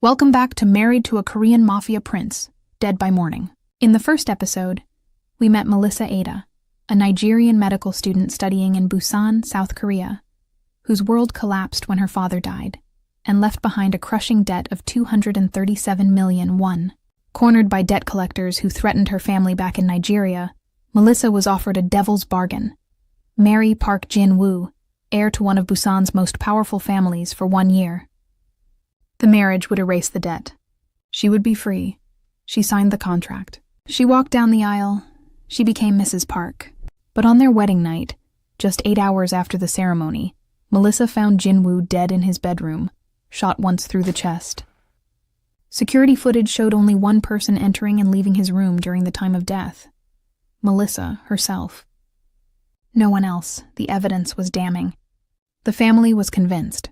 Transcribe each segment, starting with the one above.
Welcome back to Married to a Korean Mafia Prince, Dead by Morning. In the first episode, we met Melissa Ada, a Nigerian medical student studying in Busan, South Korea, whose world collapsed when her father died and left behind a crushing debt of 237 million won. Cornered by debt collectors who threatened her family back in Nigeria, Melissa was offered a devil's bargain: marry Park Jin-woo, heir to one of Busan's most powerful families, for 1 year. The marriage would erase the debt. She would be free. She signed the contract. She walked down the aisle. She became Mrs. Park. But on their wedding night, just 8 hours after the ceremony, Melissa found Jin-woo dead in his bedroom, shot once through the chest. Security footage showed only one person entering and leaving his room during the time of death: Melissa herself. No one else. The evidence was damning. The family was convinced.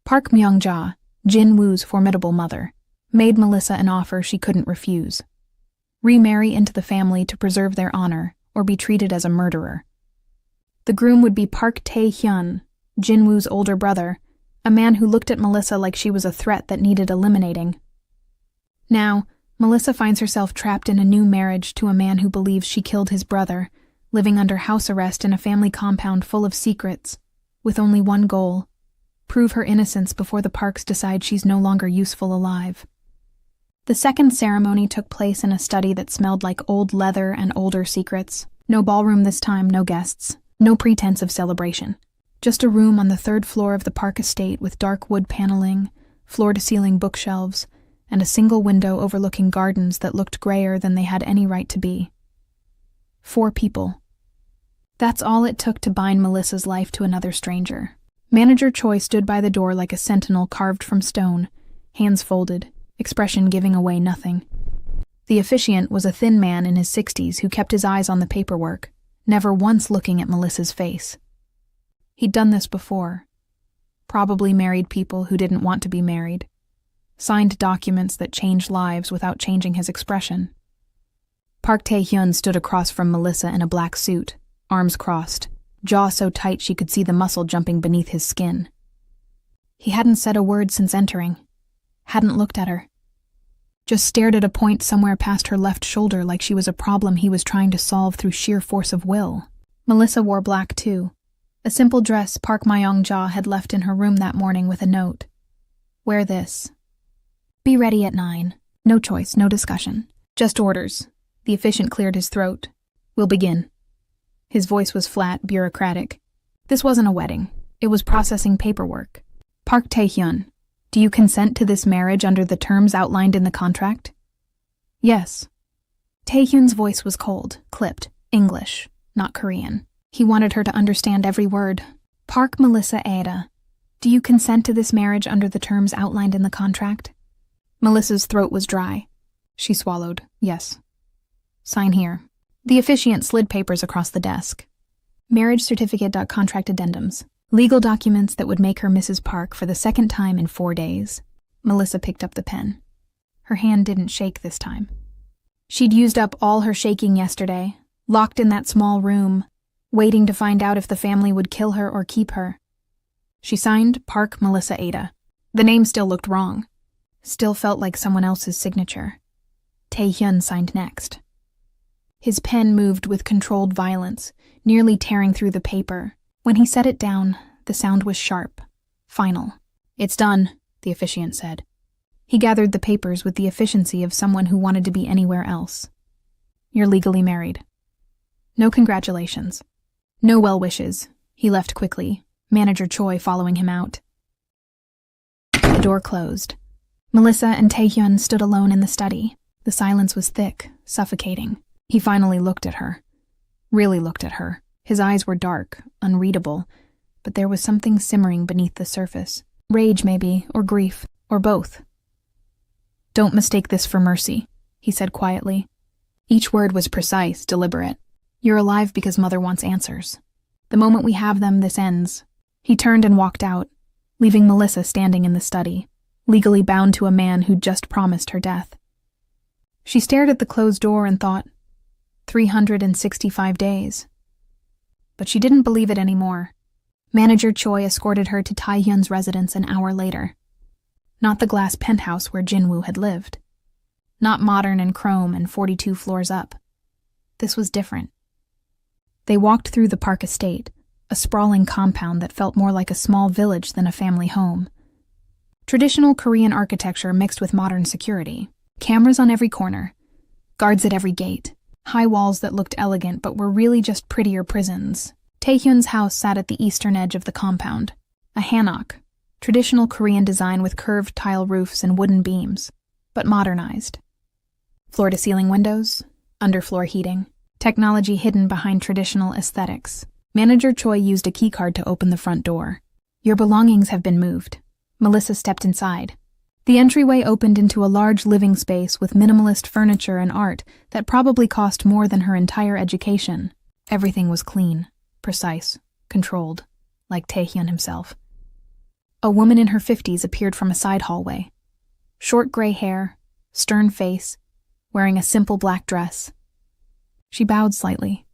Park Myung-ja, Jin-woo's formidable mother, made Melissa an offer she couldn't refuse: remarry into the family to preserve their honor or be treated as a murderer. The groom would be Park Tae-hyun, Jin-woo's older brother, a man who looked at Melissa like she was a threat that needed eliminating. Now, Melissa finds herself trapped in a new marriage to a man who believes she killed his brother, living under house arrest in a family compound full of secrets, with only one goal: prove her innocence before the Parks decide she's no longer useful alive. The second ceremony took place in a study that smelled like old leather and older secrets. No ballroom this time, no guests, no pretense of celebration. Just a room on the 3rd floor of the Park estate with dark wood paneling, floor-to-ceiling bookshelves, and a single window overlooking gardens that looked grayer than they had any right to be. 4 people. That's all it took to bind Melissa's life to another stranger. Manager Choi stood by the door like a sentinel carved from stone, hands folded, expression giving away nothing. The officiant was a thin man in his 60s who kept his eyes on the paperwork, never once looking at Melissa's face. He'd done this before. Probably married people who didn't want to be married. Signed documents that changed lives without changing his expression. Park Tae-hyun stood across from Melissa in a black suit, arms crossed, jaw so tight she could see the muscle jumping beneath his skin. He hadn't said a word since entering. Hadn't looked at her. Just stared at a point somewhere past her left shoulder like she was a problem he was trying to solve through sheer force of will. Melissa wore black too. A simple dress Park Myung-ja had left in her room that morning with a note: wear this. Be ready at 9. No choice, no discussion. Just orders. The officiant cleared his throat. We'll begin. His voice was flat, bureaucratic. This wasn't a wedding. It was processing paperwork. Park Tae-hyun, do you consent to this marriage under the terms outlined in the contract? Yes. Tae-hyun's voice was cold, clipped, English, not Korean. He wanted her to understand every word. Park Melissa Ada, do you consent to this marriage under the terms outlined in the contract? Melissa's throat was dry. She swallowed. Yes. Sign here. The officiant slid papers across the desk. Marriage certificate. Contract addendums. Legal documents that would make her Mrs. Park for the 2nd time in 4 days. Melissa picked up the pen. Her hand didn't shake this time. She'd used up all her shaking yesterday, locked in that small room, waiting to find out if the family would kill her or keep her. She signed Park Melissa Ada. The name still looked wrong. Still felt like someone else's signature. Tae-hyun signed next. His pen moved with controlled violence, nearly tearing through the paper. When he set it down, the sound was sharp, final. It's done, the officiant said. He gathered the papers with the efficiency of someone who wanted to be anywhere else. You're legally married. No congratulations. No well wishes. He left quickly, Manager Choi following him out. The door closed. Melissa and Tae-hyun stood alone in the study. The silence was thick, suffocating. He finally looked at her. Really looked at her. His eyes were dark, unreadable, but there was something simmering beneath the surface. Rage, maybe, or grief, or both. Don't mistake this for mercy, he said quietly. Each word was precise, deliberate. You're alive because Mother wants answers. The moment we have them, this ends. He turned and walked out, leaving Melissa standing in the study, legally bound to a man who'd just promised her death. She stared at the closed door and thought, 365 days. But she didn't believe it anymore. Manager Choi escorted her to Tae-hyun's residence an hour later. Not the glass penthouse where Jinwoo had lived. Not modern and chrome and 42 floors up. This was different. They walked through the Park Estate, a sprawling compound that felt more like a small village than a family home. Traditional Korean architecture mixed with modern security. Cameras on every corner. Guards at every gate. High walls that looked elegant but were really just prettier prisons. Taehyun's house sat at the eastern edge of the compound. A hanok. Traditional Korean design with curved tile roofs and wooden beams, but modernized. Floor-to-ceiling windows, underfloor heating, technology hidden behind traditional aesthetics. Manager Choi used a keycard to open the front door. "Your belongings have been moved." Melissa stepped inside. The entryway opened into a large living space with minimalist furniture and art that probably cost more than her entire education. Everything was clean, precise, controlled, like Taehyun himself. A woman in her 50s appeared from a side hallway. Short gray hair, stern face, wearing a simple black dress. She bowed slightly.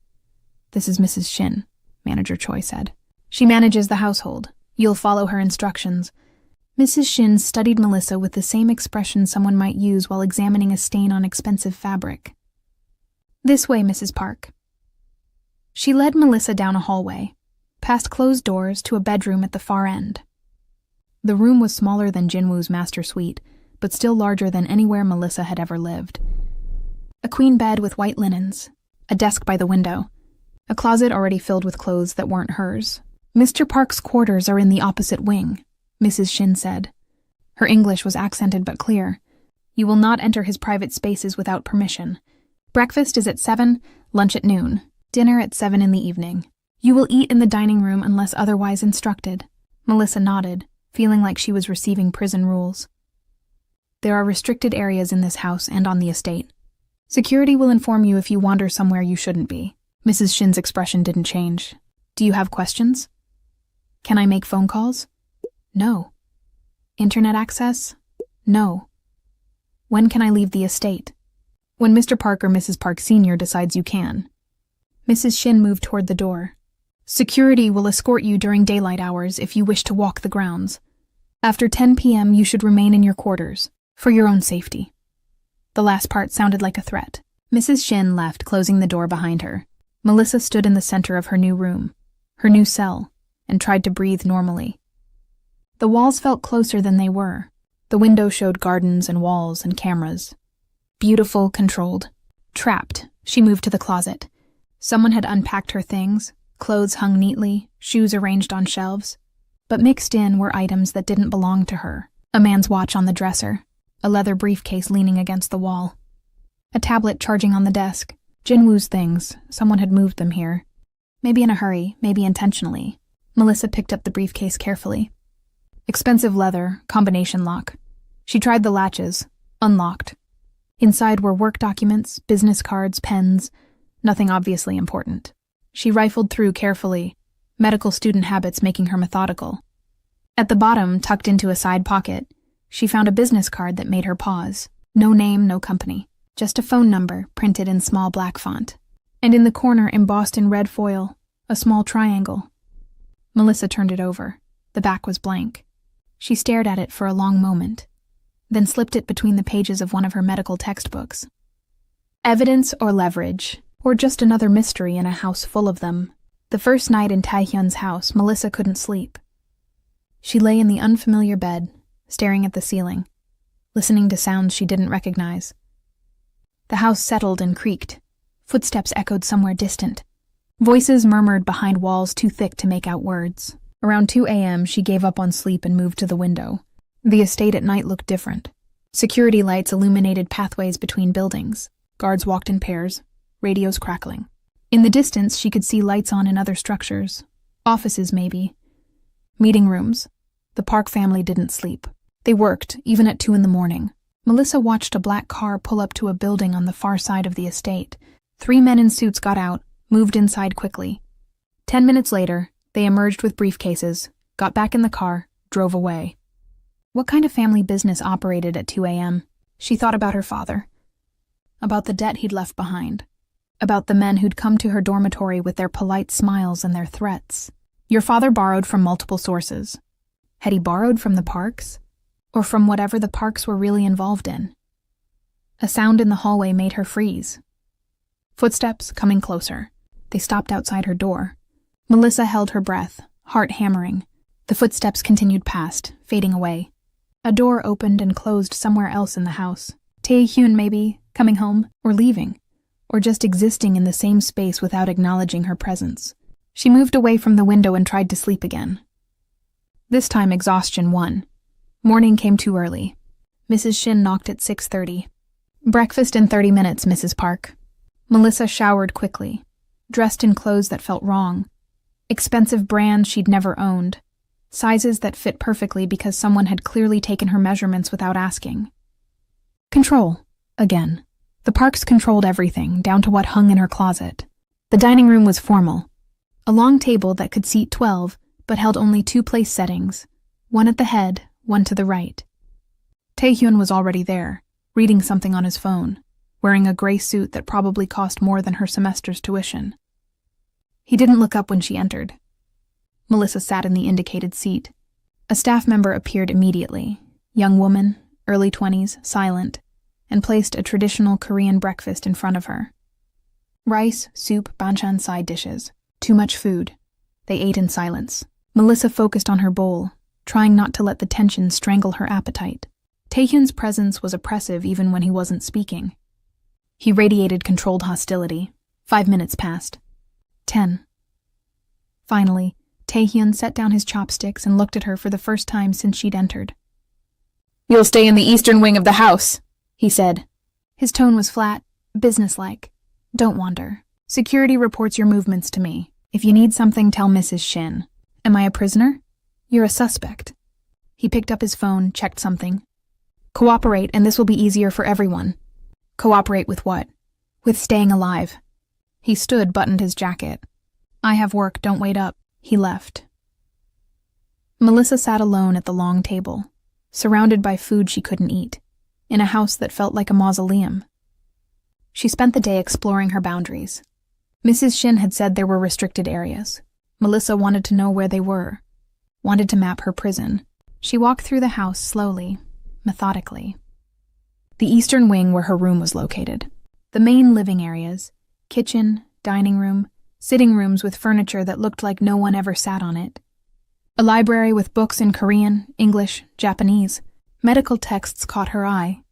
"This is Mrs. Shin," Manager Choi said. "She manages the household. You'll follow her instructions." Mrs. Shin studied Melissa with the same expression someone might use while examining a stain on expensive fabric. "This way, Mrs. Park." She led Melissa down a hallway, past closed doors to a bedroom at the far end. The room was smaller than Jinwoo's master suite, but still larger than anywhere Melissa had ever lived. A queen bed with white linens, a desk by the window, a closet already filled with clothes that weren't hers. "Mr. Park's quarters are in the opposite wing," Mrs. Shin said. Her English was accented but clear. "You will not enter his private spaces without permission. Breakfast is at 7, lunch at noon, dinner at 7 in the evening. You will eat in the dining room unless otherwise instructed." Melissa nodded, feeling like she was receiving prison rules. "There are restricted areas in this house and on the estate. Security will inform you if you wander somewhere you shouldn't be." Mrs. Shin's expression didn't change. "Do you have questions? Can I make phone calls? No. Internet access? No. When can I leave the estate? When Mr. Park or Mrs. Park Sr. decides you can." Mrs. Shin moved toward the door. "Security will escort you during daylight hours if you wish to walk the grounds. After 10 p.m. you should remain in your quarters, for your own safety." The last part sounded like a threat. Mrs. Shin left, closing the door behind her. Melissa stood in the center of her new room, her new cell, and tried to breathe normally. The walls felt closer than they were. The window showed gardens and walls and cameras. Beautiful, controlled. Trapped, she moved to the closet. Someone had unpacked her things, clothes hung neatly, shoes arranged on shelves. But mixed in were items that didn't belong to her. A man's watch on the dresser, a leather briefcase leaning against the wall, a tablet charging on the desk. Jinwoo's things, someone had moved them here. Maybe in a hurry, maybe intentionally. Melissa picked up the briefcase carefully. Expensive leather, combination lock. She tried the latches, unlocked. Inside were work documents, business cards, pens, nothing obviously important. She rifled through carefully, medical student habits making her methodical. At the bottom, tucked into a side pocket, she found a business card that made her pause. No name, no company. Just a phone number printed in small black font. And in the corner, embossed in red foil, a small triangle. Melissa turned it over. The back was blank. She stared at it for a long moment, then slipped it between the pages of one of her medical textbooks. Evidence or leverage, or just another mystery in a house full of them. The first night in Taehyun's house, Melissa couldn't sleep. She lay in the unfamiliar bed, staring at the ceiling, listening to sounds she didn't recognize. The house settled and creaked. Footsteps echoed somewhere distant. Voices murmured behind walls too thick to make out words. Around 2 a.m., she gave up on sleep and moved to the window. The estate at night looked different. Security lights illuminated pathways between buildings. Guards walked in pairs, radios crackling. In the distance, she could see lights on in other structures. Offices, maybe. Meeting rooms. The Park family didn't sleep. They worked, even at 2 a.m. Melissa watched a black car pull up to a building on the far side of the estate. 3 men in suits got out, moved inside quickly. 10 minutes later, they emerged with briefcases, got back in the car, drove away. What kind of family business operated at 2 a.m.? She thought about her father. About the debt he'd left behind. About the men who'd come to her dormitory with their polite smiles and their threats. Your father borrowed from multiple sources. Had he borrowed from the Parks? or from whatever the parks were really involved in. A sound in the hallway made her freeze. Footsteps coming closer. They stopped outside her door. Melissa held her breath, heart hammering. The footsteps continued past, fading away. A door opened and closed somewhere else in the house. Tae-hyun maybe, coming home, or leaving, or just existing in the same space without acknowledging her presence. She moved away from the window and tried to sleep again. This time exhaustion won. Morning came too early. Mrs. Shin knocked at 6:30. "Breakfast in 30 minutes, Mrs. Park." Melissa showered quickly, dressed in clothes that felt wrong. Expensive brands she'd never owned. Sizes that fit perfectly because someone had clearly taken her measurements without asking. Control, again. The Parks controlled everything, down to what hung in her closet. The dining room was formal. A long table that could seat 12, but held only 2 place settings, one at the head, one to the right. Tae-hyun was already there, reading something on his phone, wearing a gray suit that probably cost more than her semester's tuition. He didn't look up when she entered. Melissa sat in the indicated seat. A staff member appeared immediately, young woman, early 20s, silent, and placed a traditional Korean breakfast in front of her. Rice, soup, banchan side dishes. Too much food. They ate in silence. Melissa focused on her bowl, trying not to let the tension strangle her appetite. Taehyun's presence was oppressive even when he wasn't speaking. He radiated controlled hostility. 5 minutes passed. 10. Finally, Taehyun set down his chopsticks and looked at her for the first time since she'd entered. "You'll stay in the eastern wing of the house," he said. His tone was flat, businesslike. "Don't wander. Security reports your movements to me. If you need something, tell Mrs. Shin. Am I a prisoner? You're a suspect." He picked up his phone, checked something. "Cooperate, and this will be easier for everyone." "Cooperate with what?" "With staying alive." He stood, buttoned his jacket. "I have work, don't wait up." He left. Melissa sat alone at the long table, surrounded by food she couldn't eat, in a house that felt like a mausoleum. She spent the day exploring her boundaries. Mrs. Shin had said there were restricted areas. Melissa wanted to know where they were, wanted to map her prison. She walked through the house slowly, methodically. The eastern wing where her room was located. The main living areas, kitchen, dining room, sitting rooms with furniture that looked like no one ever sat on it. A library with books in Korean, English, Japanese. Medical texts caught her eye.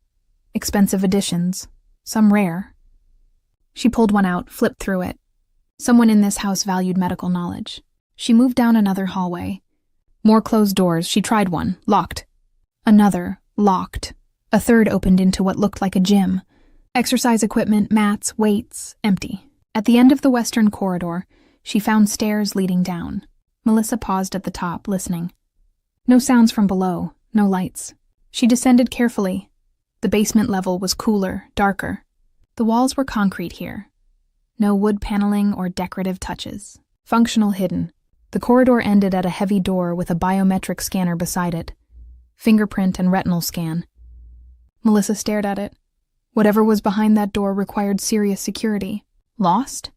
Expensive editions, some rare. She pulled one out, flipped through it. Someone in this house valued medical knowledge. She moved down another hallway. More closed doors. She tried one, locked. Another, locked. A third opened into what looked like a gym. Exercise equipment, mats, weights, empty. At the end of the western corridor, she found stairs leading down. Melissa paused at the top, listening. No sounds from below, no lights. She descended carefully. The basement level was cooler, darker. The walls were concrete here. No wood paneling or decorative touches. Functional hidden. The corridor ended at a heavy door with a biometric scanner beside it. Fingerprint and retinal scan. Melissa stared at it. Whatever was behind that door required serious security. Lost?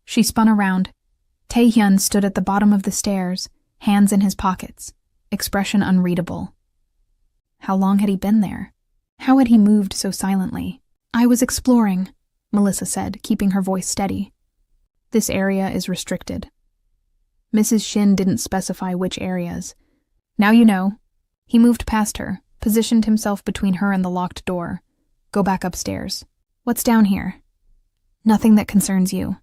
She spun around. Tae-hyun stood at the bottom of the stairs, hands in his pockets, expression unreadable. How long had he been there? How had he moved so silently? "I was exploring," Melissa said, keeping her voice steady. "This area is restricted." Mrs. Shin didn't specify which areas. "Now you know." He moved past her, positioned himself between her and the locked door. "Go back upstairs." "What's down here?" "Nothing that concerns you.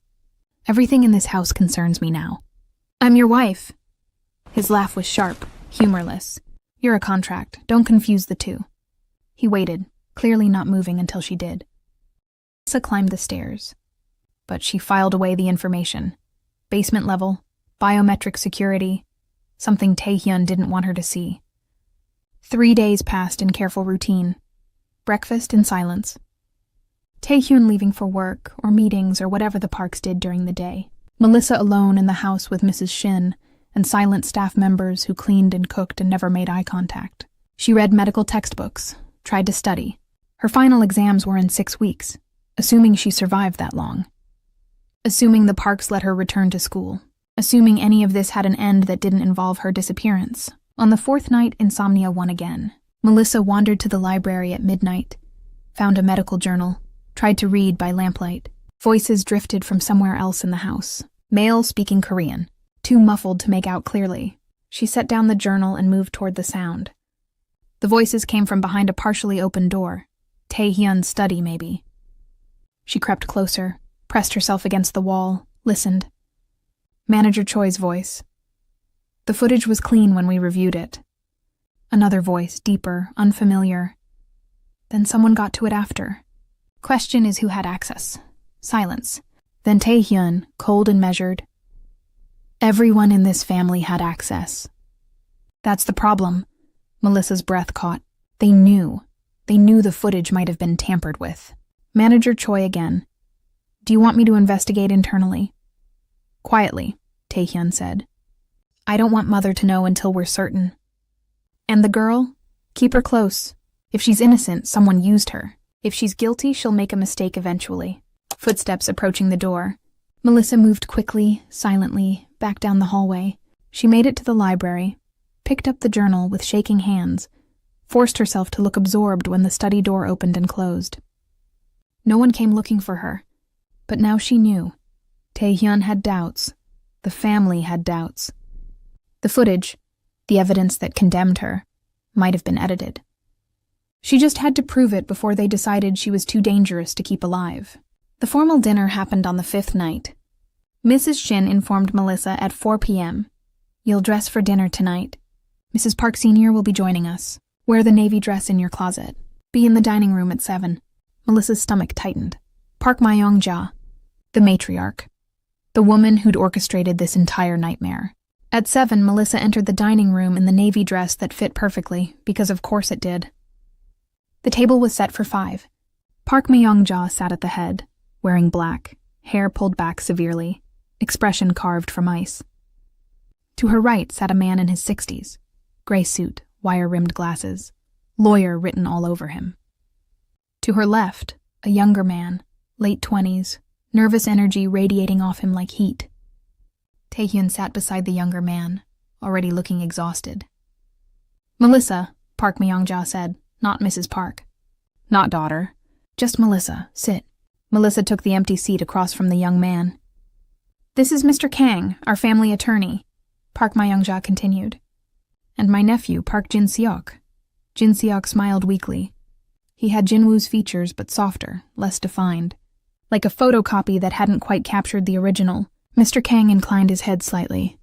Everything in this house concerns me now." "I'm your wife." His laugh was sharp, humorless. "You're a contract. Don't confuse the two." He waited, clearly not moving until she did. Melissa climbed the stairs, but she filed away the information. Basement level, biometric security, something Tae-hyun didn't want her to see. 3 days passed in careful routine. Breakfast in silence. Tae-hyun leaving for work, or meetings, or whatever the Parks did during the day. Melissa alone in the house with Mrs. Shin, and silent staff members who cleaned and cooked and never made eye contact. She read medical textbooks, tried to study. Her final exams were in 6 weeks, assuming she survived that long. Assuming the Parks let her return to school. Assuming any of this had an end that didn't involve her disappearance. On the 4th night, insomnia won again. Melissa wandered to the library at midnight, found a medical journal, tried to read by lamplight. Voices drifted from somewhere else in the house. Male speaking Korean, too muffled to make out clearly. She set down the journal and moved toward the sound. The voices came from behind a partially open door. Tae-hyun's study, maybe. She crept closer, pressed herself against the wall, listened. Manager Choi's voice. The footage was clean when we reviewed it. Another voice, deeper, unfamiliar. Then someone got to it after. Question is who had access. Silence. Then Tae-hyun, cold and measured. Everyone in this family had access. That's the problem. Melissa's breath caught. They knew. They knew the footage might have been tampered with. Manager Choi again. Do you want me to investigate internally? Quietly, Tae-hyun said. I don't want Mother to know until we're certain. And the girl? Keep her close. If she's innocent, someone used her. If she's guilty, she'll make a mistake eventually. Footsteps approaching the door. Melissa moved quickly, silently, back down the hallway. She made it to the library, picked up the journal with shaking hands, forced herself to look absorbed when the study door opened and closed. No one came looking for her, but now she knew. Tae-hyun had doubts. The family had doubts. The footage, the evidence that condemned her, might have been edited. She just had to prove it before they decided she was too dangerous to keep alive. The formal dinner happened on the 5th night. Mrs. Shin informed Melissa at 4 p.m. You'll dress for dinner tonight. Mrs. Park Sr. will be joining us. Wear the navy dress in your closet. Be in the dining room at 7. Melissa's stomach tightened. Park Myong-ja, the matriarch, the woman who'd orchestrated this entire nightmare. At 7, Melissa entered the dining room in the navy dress that fit perfectly, because of course it did. The table was set for 5. Park Myong-ja sat at the head, wearing black, hair pulled back severely, expression carved from ice. To her right sat a man in his 60s, gray suit, wire-rimmed glasses, lawyer written all over him. To her left, a younger man, late 20s, nervous energy radiating off him like heat. Tae-hyun sat beside the younger man, already looking exhausted. Melissa, Park Myong-ja said, not Mrs. Park. Not daughter. Just Melissa, sit. Melissa took the empty seat across from the young man. This is Mr. Kang, our family attorney, Park Myong-ja continued. And my nephew, Park Jin-seok. Jin-seok smiled weakly. He had Jinwoo's features, but softer, less defined. Like a photocopy that hadn't quite captured the original. Mr. Kang inclined his head slightly.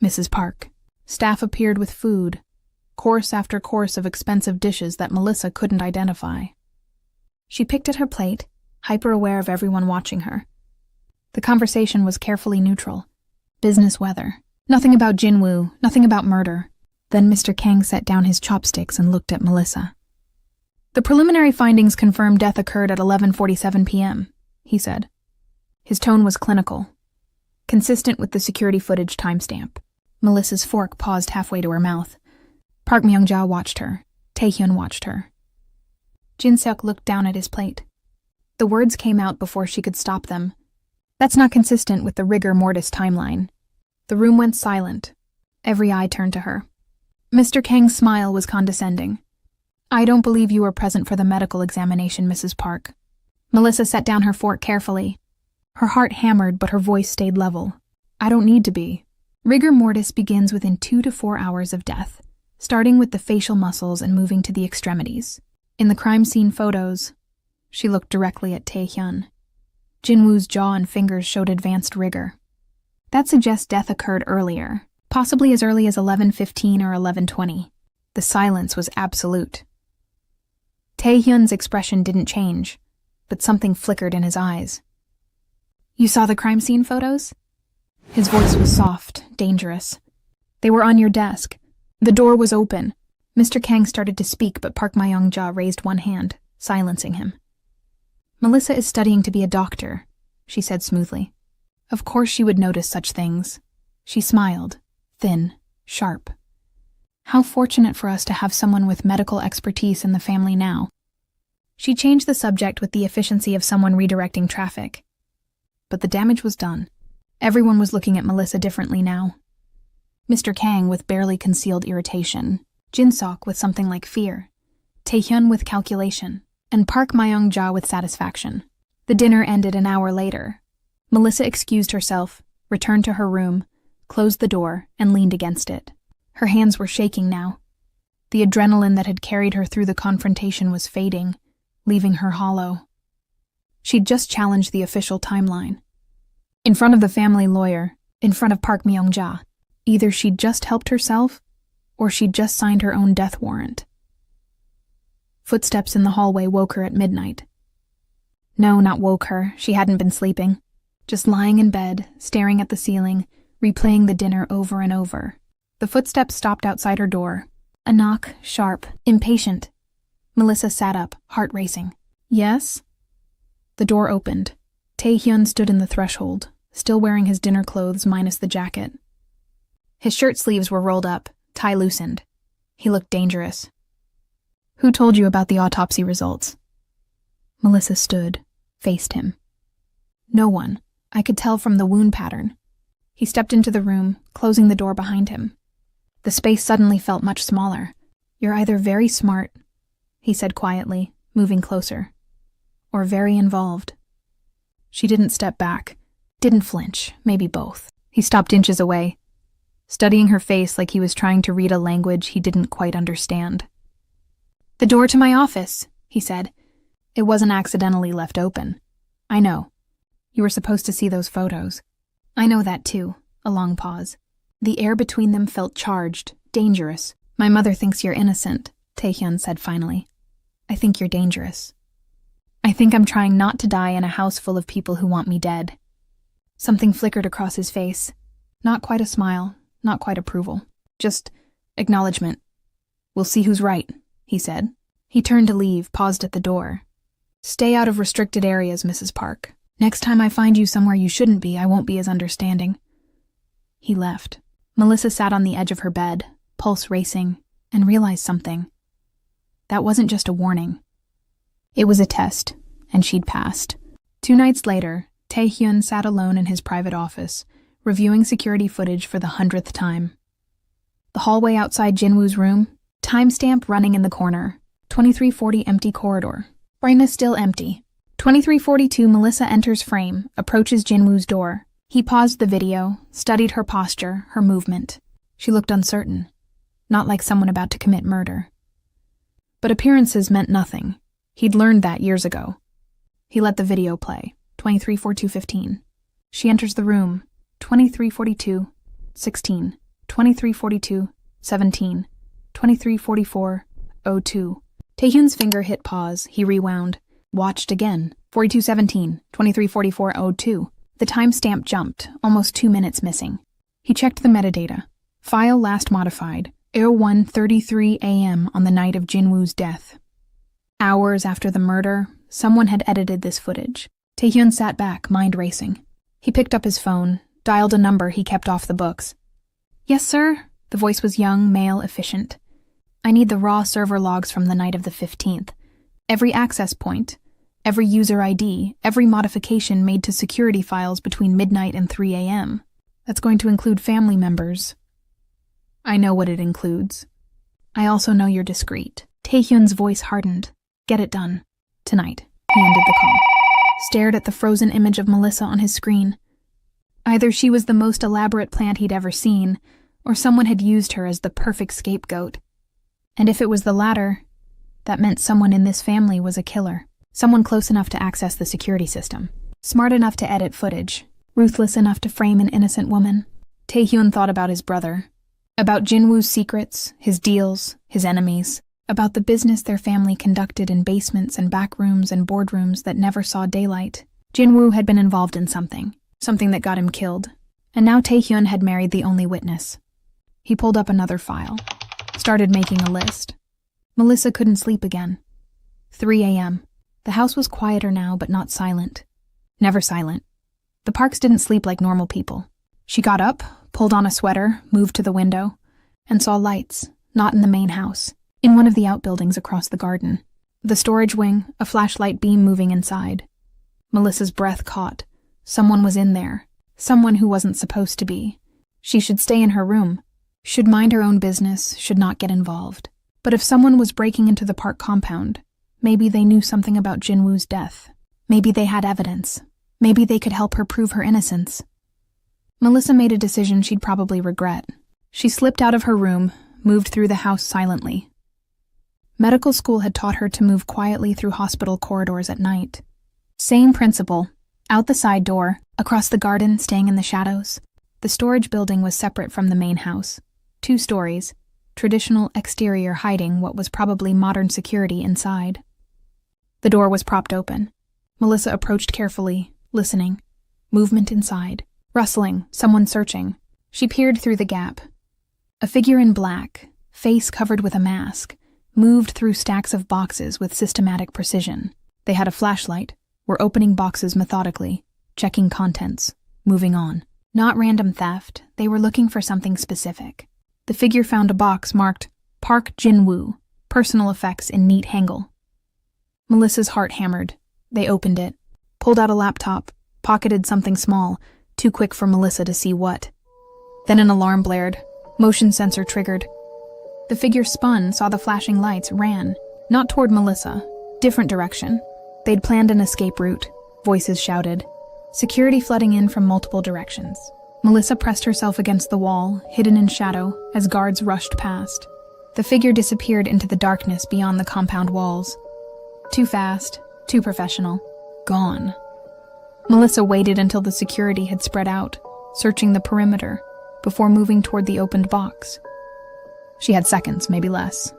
Mrs. Park. Staff appeared with food, course after course of expensive dishes that Melissa couldn't identify. She picked at her plate, hyper-aware of everyone watching her. The conversation was carefully neutral. Business weather. Nothing about Jinwoo, nothing about murder. Then Mr. Kang set down his chopsticks and looked at Melissa. The preliminary findings confirm death occurred at 11:47 p.m., he said. His tone was clinical, consistent with the security footage timestamp. Melissa's fork paused halfway to her mouth. Park Myong-ja watched her. Tae-hyun watched her. Jin-seok looked down at his plate. The words came out before she could stop them. That's not consistent with the rigor mortis timeline. The room went silent. Every eye turned to her. Mr. Kang's smile was condescending. I don't believe you were present for the medical examination, Mrs. Park. Melissa set down her fork carefully. Her heart hammered, but her voice stayed level. I don't need to be. Rigor mortis begins within 2 to 4 hours of death, starting with the facial muscles and moving to the extremities. In the crime scene photos, she looked directly at Tae-hyun. Jinwoo's jaw and fingers showed advanced rigor. That suggests death occurred earlier, possibly as early as 11:15 or 11:20. The silence was absolute. Tae-hyun's expression didn't change, but something flickered in his eyes. You saw the crime scene photos? His voice was soft, dangerous. They were on your desk. The door was open. Mr. Kang started to speak, but Park Myong-ja raised one hand, silencing him. Melissa is studying to be a doctor, she said smoothly. Of course she would notice such things. She smiled, thin, sharp. How fortunate for us to have someone with medical expertise in the family now. She changed the subject with the efficiency of someone redirecting traffic. But the damage was done. Everyone was looking at Melissa differently now. Mr. Kang with barely concealed irritation, Jin-seok with something like fear, Taehyun with calculation, and Park Myung-ja with satisfaction. The dinner ended an hour later. Melissa excused herself, returned to her room, closed the door, and leaned against it. Her hands were shaking now. The adrenaline that had carried her through the confrontation was fading, leaving her hollow. She'd just challenged the official timeline. In front of the family lawyer, in front of Park Myung-ja. Either she'd just helped herself, or she'd just signed her own death warrant. Footsteps in the hallway woke her at midnight. No, not woke her. She hadn't been sleeping. Just lying in bed, staring at the ceiling, replaying the dinner over and over. The footsteps stopped outside her door. A knock, sharp, impatient. Melissa sat up, heart racing. Yes? The door opened. Taehyun stood in the threshold, still wearing his dinner clothes minus the jacket. His shirt sleeves were rolled up, tie loosened. He looked dangerous. Who told you about the autopsy results? Melissa stood, faced him. No one. I could tell from the wound pattern. He stepped into the room, closing the door behind him. The space suddenly felt much smaller. You're either very smart, he said quietly, moving closer, or very involved. She didn't step back, didn't flinch, maybe both. He stopped inches away, studying her face like he was trying to read a language he didn't quite understand. The door to my office, he said. It wasn't accidentally left open. I know. You were supposed to see those photos. I know that too. A long pause. The air between them felt charged, dangerous. My mother thinks you're innocent, Taehyun said finally. I think you're dangerous. I think I'm trying not to die in a house full of people who want me dead. Something flickered across his face. Not quite a smile, not quite approval. Just acknowledgement. We'll see who's right, he said. He turned to leave, paused at the door. Stay out of restricted areas, Mrs. Park. Next time I find you somewhere you shouldn't be, I won't be as understanding. He left. Melissa sat on the edge of her bed, pulse racing, and realized something. That wasn't just a warning. It was a test, and she'd passed. 2 nights later, Taehyun sat alone in his private office, reviewing security footage for the 100th time. The hallway outside Jinwoo's room, timestamp running in the corner, 2340 empty corridor. Brightness still empty. 2342 Melissa enters frame, approaches Jinwoo's door. He paused the video, studied her posture, her movement. She looked uncertain, not like someone about to commit murder. But appearances meant nothing. He'd learned that years ago. He let the video play, 234215. She enters the room, 2342, 16, 2342, 17, 2344, 02. Taehyun's finger hit pause. He rewound. Watched again. 4217, 2344, 02. The timestamp jumped, almost 2 minutes missing. He checked the metadata. File last modified, 01:33 a.m. on the night of Jinwoo's death. Hours after the murder, someone had edited this footage. Taehyun sat back, mind racing. He picked up his phone, dialed a number he kept off the books. Yes, sir? The voice was young, male, efficient. I need the raw server logs from the night of the 15th. Every access point, every user ID, every modification made to security files between midnight and 3 a.m. That's going to include family members. I know what it includes. I also know you're discreet. Taehyun's voice hardened. Get it done. Tonight. He ended the call. Stared at the frozen image of Melissa on his screen. Either she was the most elaborate plant he'd ever seen, or someone had used her as the perfect scapegoat. And if it was the latter, that meant someone in this family was a killer. Someone close enough to access the security system. Smart enough to edit footage. Ruthless enough to frame an innocent woman. Taehyun thought about his brother. About Jinwoo's secrets, his deals, his enemies. About the business their family conducted in basements and back rooms and boardrooms that never saw daylight. Jinwoo had been involved in something that got him killed. And now Taehyun had married the only witness. He pulled up another file. Started making a list. Melissa couldn't sleep again. 3 a.m. The house was quieter now, but not silent. Never silent. The Parks didn't sleep like normal people. She got up, pulled on a sweater, moved to the window, and saw lights, not in the main house, in one of the outbuildings across the garden. The storage wing, a flashlight beam moving inside. Melissa's breath caught. Someone was in there. Someone who wasn't supposed to be. She should stay in her room. Should mind her own business, should not get involved. But if someone was breaking into the park compound, maybe they knew something about Jinwoo's death. Maybe they had evidence. Maybe they could help her prove her innocence. Melissa made a decision she'd probably regret. She slipped out of her room, moved through the house silently. Medical school had taught her to move quietly through hospital corridors at night. Same principle. Out the side door, across the garden, staying in the shadows. The storage building was separate from the main house. 2 stories, traditional exterior hiding what was probably modern security inside. The door was propped open. Melissa approached carefully, listening. Movement inside. Rustling, someone searching. She peered through the gap. A figure in black, face covered with a mask, moved through stacks of boxes with systematic precision. They had a flashlight, were opening boxes methodically, checking contents, moving on. Not random theft, they were looking for something specific. The figure found a box marked Park Jinwoo, personal effects in neat hangle. Melissa's heart hammered. They opened it, pulled out a laptop, pocketed something small, too quick for Melissa to see what. Then an alarm blared, motion sensor triggered. The figure spun, saw the flashing lights, ran. Not toward Melissa, different direction. They'd planned an escape route, voices shouted. Security flooding in from multiple directions. Melissa pressed herself against the wall, hidden in shadow, as guards rushed past. The figure disappeared into the darkness beyond the compound walls. Too fast, too professional. Gone. Melissa waited until the security had spread out, searching the perimeter, before moving toward the opened box. She had seconds, maybe less.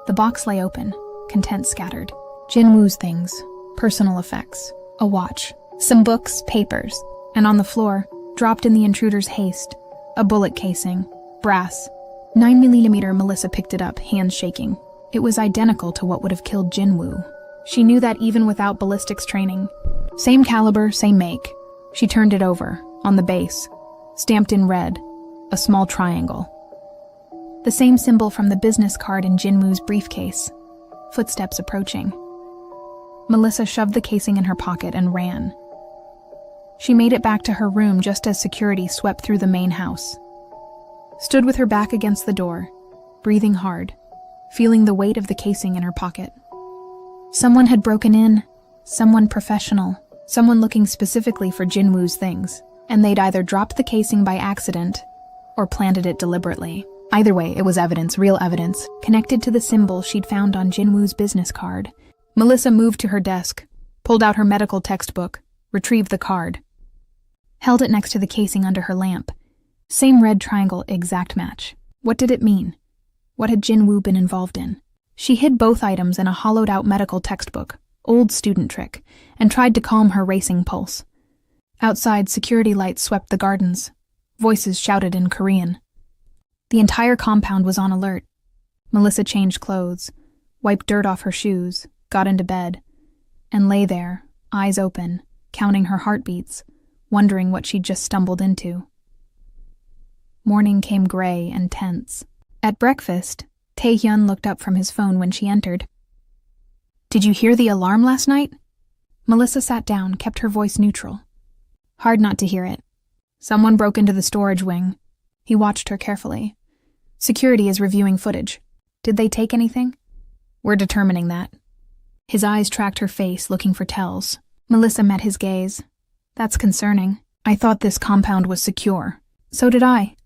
The box lay open, contents scattered. Jinwoo's things, personal effects, a watch, some books, papers, and on the floor, dropped in the intruder's haste, a bullet casing, brass. 9mm. Melissa picked it up, hands shaking. It was identical to what would have killed Jinwoo. She knew that even without ballistics training. Same caliber, same make. She turned it over, on the base, stamped in red, a small triangle. The same symbol from the business card in Jinwoo's briefcase. Footsteps approaching. Melissa shoved the casing in her pocket and ran. She made it back to her room just as security swept through the main house. Stood with her back against the door, breathing hard, feeling the weight of the casing in her pocket. Someone had broken in, someone professional, someone looking specifically for Jinwoo's things, and they'd either dropped the casing by accident or planted it deliberately. Either way, it was evidence, real evidence, connected to the symbol she'd found on Jinwoo's business card. Melissa moved to her desk, pulled out her medical textbook, retrieved the card. Held it next to the casing under her lamp. Same red triangle, exact match. What did it mean? What had Jinwoo been involved in? She hid both items in a hollowed-out medical textbook, old student trick, and tried to calm her racing pulse. Outside, security lights swept the gardens. Voices shouted in Korean. The entire compound was on alert. Melissa changed clothes, wiped dirt off her shoes, got into bed, and lay there, eyes open, counting her heartbeats, wondering what she'd just stumbled into. Morning came gray and tense. At breakfast, Taehyun looked up from his phone when she entered. "Did you hear the alarm last night?" Melissa sat down, kept her voice neutral. Hard not to hear it. Someone broke into the storage wing. He watched her carefully. Security is reviewing footage. Did they take anything? We're determining that. His eyes tracked her face, looking for tells. Melissa met his gaze. That's concerning. I thought this compound was secure. So did I.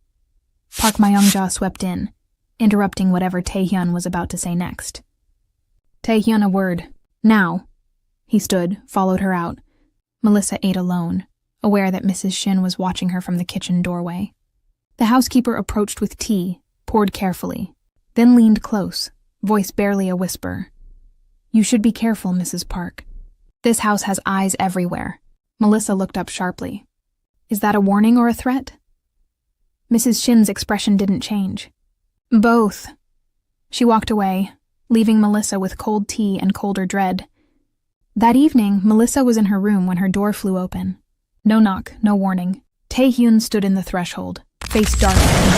Park Myungja swept in, interrupting whatever Taehyun was about to say next. Taehyun, a word. Now. He stood, followed her out. Melissa ate alone, aware that Mrs. Shin was watching her from the kitchen doorway. The housekeeper approached with tea, poured carefully, then leaned close, voice barely a whisper. You should be careful, Mrs. Park. This house has eyes everywhere. Melissa looked up sharply. Is that a warning or a threat? Mrs. Shin's expression didn't change. Both. She walked away, leaving Melissa with cold tea and colder dread. That evening, Melissa was in her room when her door flew open. No knock, no warning. Taehyun stood in the threshold, face dark and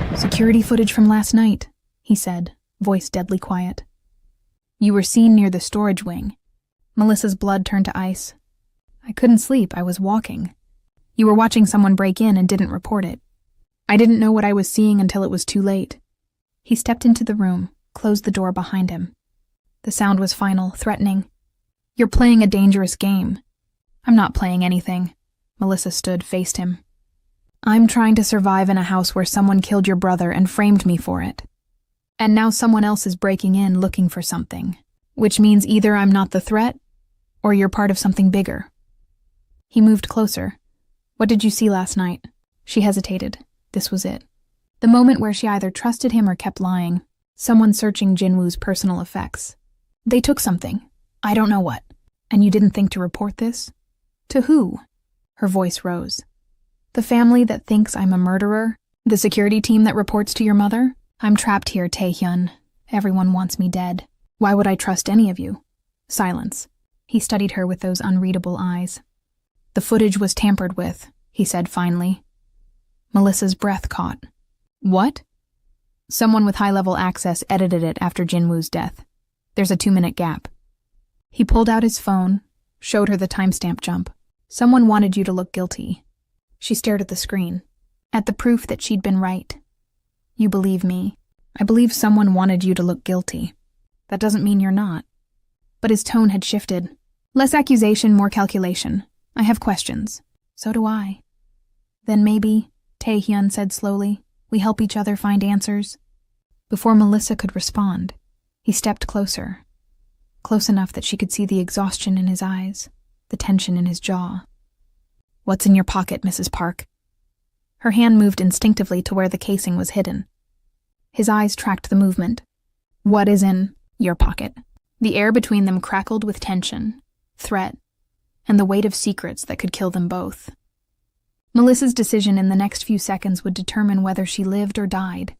controlled. Security footage from last night, he said, voice deadly quiet. You were seen near the storage wing. Melissa's blood turned to ice. I couldn't sleep, I was walking. You were watching someone break in and didn't report it. I didn't know what I was seeing until it was too late. He stepped into the room, closed the door behind him. The sound was final, threatening. "You're playing a dangerous game." "I'm not playing anything." Melissa stood, faced him. "I'm trying to survive in a house where someone killed your brother and framed me for it. And now someone else is breaking in looking for something, which means either I'm not the threat, or you're part of something bigger." He moved closer. "What did you see last night?" She hesitated. This was it. The moment where she either trusted him or kept lying. Someone searching Jinwoo's personal effects. "They took something. I don't know what." "And you didn't think to report this?" "To who?" Her voice rose. "The family that thinks I'm a murderer? The security team that reports to your mother? I'm trapped here, Taehyun. Everyone wants me dead. Why would I trust any of you?" Silence. He studied her with those unreadable eyes. "The footage was tampered with," he said finally. Melissa's breath caught. "What?" "Someone with high-level access edited it after Jinwoo's death. There's a 2-minute gap." He pulled out his phone, showed her the timestamp jump. "Someone wanted you to look guilty." She stared at the screen, at the proof that she'd been right. "You believe me. I believe someone wanted you to look guilty. That doesn't mean you're not." But his tone had shifted. "Less accusation, more calculation. I have questions." "So do I." "Then maybe," Taehyun said slowly, "we help each other find answers." Before Melissa could respond, he stepped closer. Close enough that she could see the exhaustion in his eyes, the tension in his jaw. "What's in your pocket, Mrs. Park?" Her hand moved instinctively to where the casing was hidden. His eyes tracked the movement. "What is in your pocket?" The air between them crackled with tension, threat, and the weight of secrets that could kill them both. Melissa's decision in the next few seconds would determine whether she lived or died.